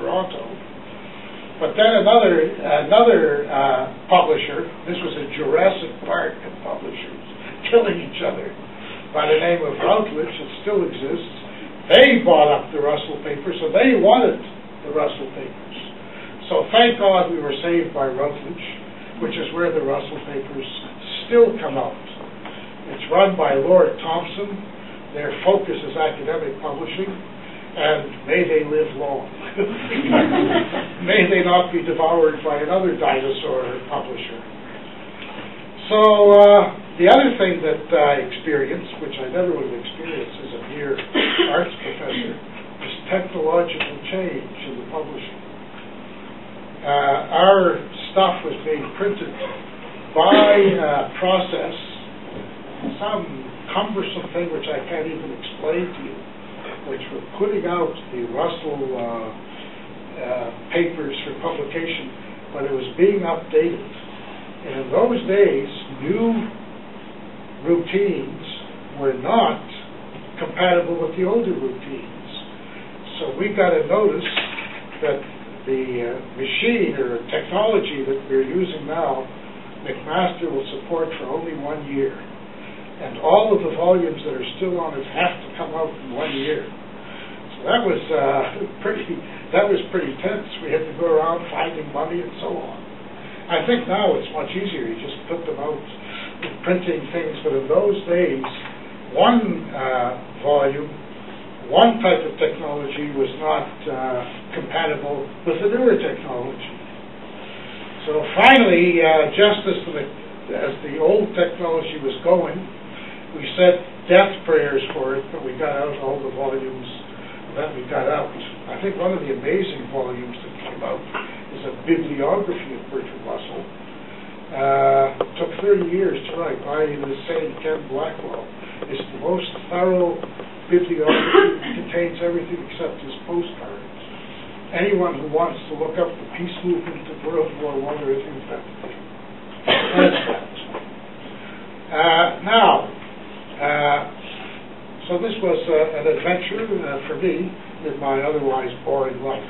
Toronto. But then another publisher, this was a Jurassic Park of publishers, killing each other, by the name of Routledge, it still exists. They bought up the Russell papers, so they wanted the Russell papers. So thank God we were saved by Routledge, which is where the Russell papers still come out. It's run by Lord Thompson. Their focus is academic publishing, and may they live long. May they not be devoured by another dinosaur publisher. So the other thing that I experienced, which I never would have experienced as a mere arts professor, is technological change in the publishing. Our stuff was being printed by process, some cumbersome thing which I can't even explain to you, which were putting out the Russell papers for publication, but it was being updated. And in those days, new routines were not compatible with the older routines. So we got a notice that the machine or technology that we're using now, McMaster will support for only 1 year. And all of the volumes that are still on it have to come out in 1 year. So that was pretty tense. We had to go around finding money and so on. I think now it's much easier. You just put them out printing things. But in those days, one volume, one type of technology was not compatible with the newer technology. So finally, just as the old technology was going, we said death prayers for it, but we got out all the volumes that we got out. I think one of the amazing volumes that came out is a bibliography of Bertrand Russell. It took 30 years to write by the same Ken Blackwell. It's the most thorough bibliography. It contains everything except his postcards. Anyone who wants to look up the peace movement of World War I or anything like that, that's that. So this was an adventure for me in my otherwise boring life.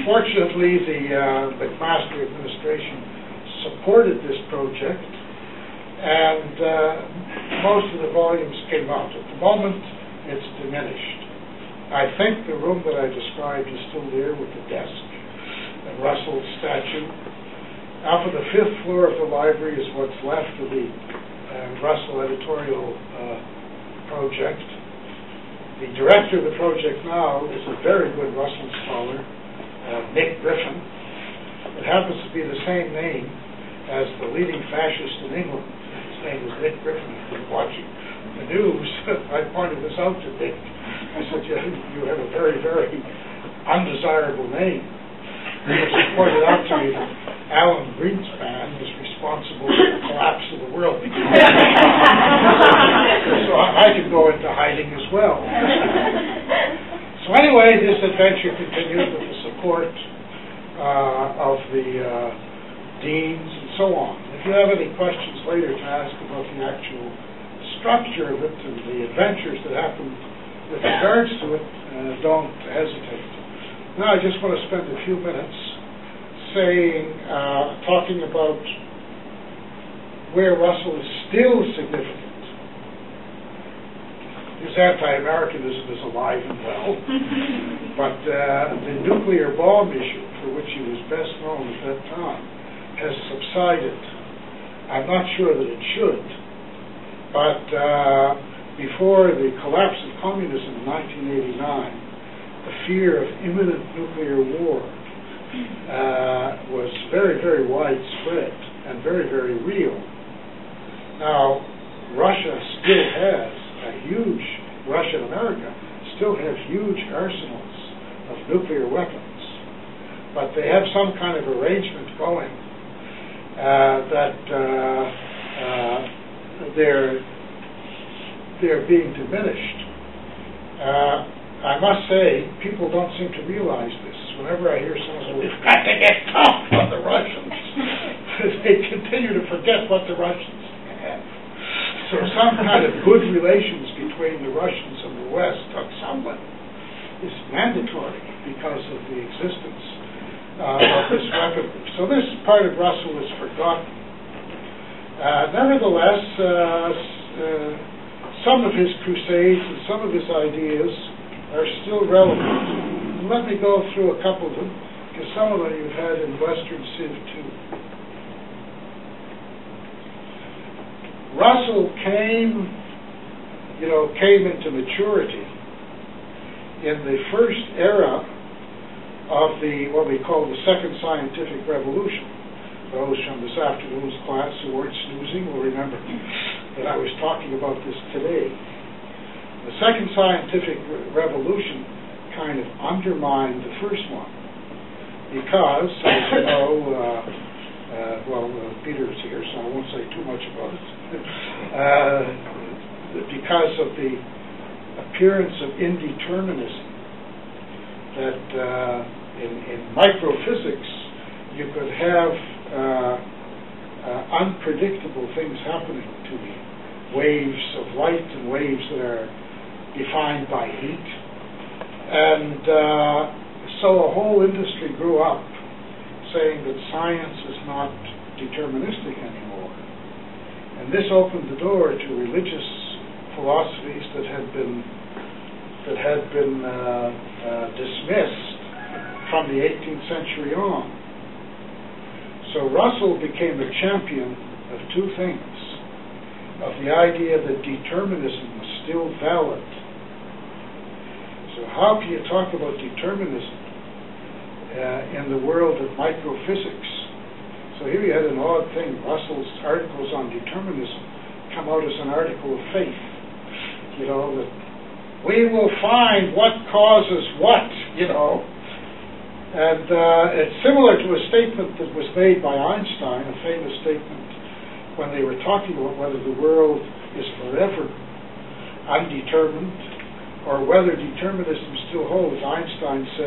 Fortunately, the McMaster administration supported this project, and most of the volumes came out. At the moment, it's diminished. I think the room that I described is still there with the desk and Russell's statue. Up on the 5th floor of the library is what's left of the Russell editorial project. The director of the project now is a very good Russell scholar, Nick Griffin. It happens to be the same name as the leading fascist in England. His name is Nick Griffin. If you're watching the news, I pointed this out to Nick. I said, you have a very, very undesirable name. It was pointed out to me that Alan Greenspan was responsible for the collapse of the world. So I could go into hiding as well. So anyway, this adventure continued with the support of the deans and so on. If you have any questions later to ask about the actual structure of it and the adventures that happened with regards to it, don't hesitate. Now I just want to spend a few minutes talking about where Russell is still significant. His anti-Americanism is alive and well, but the nuclear bomb issue, for which he was best known at that time, has subsided. I'm not sure that it should, but before the collapse of communism in 1989, the fear of imminent nuclear war was very, very widespread and very, very real. Now, Russia and America still have huge arsenals of nuclear weapons, but they have some kind of arrangement going that they're being diminished. I must say, people don't seem to realize this. Whenever I hear someone say, we've got to get tough on the Russians, they continue to forget what the Russians have. So some kind of good relations between the Russians and the West on some level is mandatory because of the the existence of this weaponry. So this part of Russell is forgotten. Nevertheless, some of his crusades and some of his ideas are still relevant. And let me go through a couple of them, because some of them you've had in Western Civ too. Russell came into maturity in the first era of what we call the Second Scientific Revolution. Those from this afternoon's class who weren't snoozing will remember that I was talking about this today. The Second Scientific Revolution kind of undermined the first one because, as you know, Peter's here, so I won't say too much about it. Because of the appearance of indeterminism, that in microphysics you could have unpredictable things happening to the waves of light and waves that are defined by heat. And so a whole industry grew up saying that science is not deterministic anymore. And this opened the door to religious philosophies that had been dismissed from the 18th century on. So Russell became a champion of two things: of the idea that determinism was still valid. So how can you talk about determinism in the world of microphysics? So here you had an odd thing. Russell's articles on determinism come out as an article of faith. That we will find what causes what, And it's similar to a statement that was made by Einstein, a famous statement, when they were talking about whether the world is forever undetermined or whether determinism still holds. Einstein said,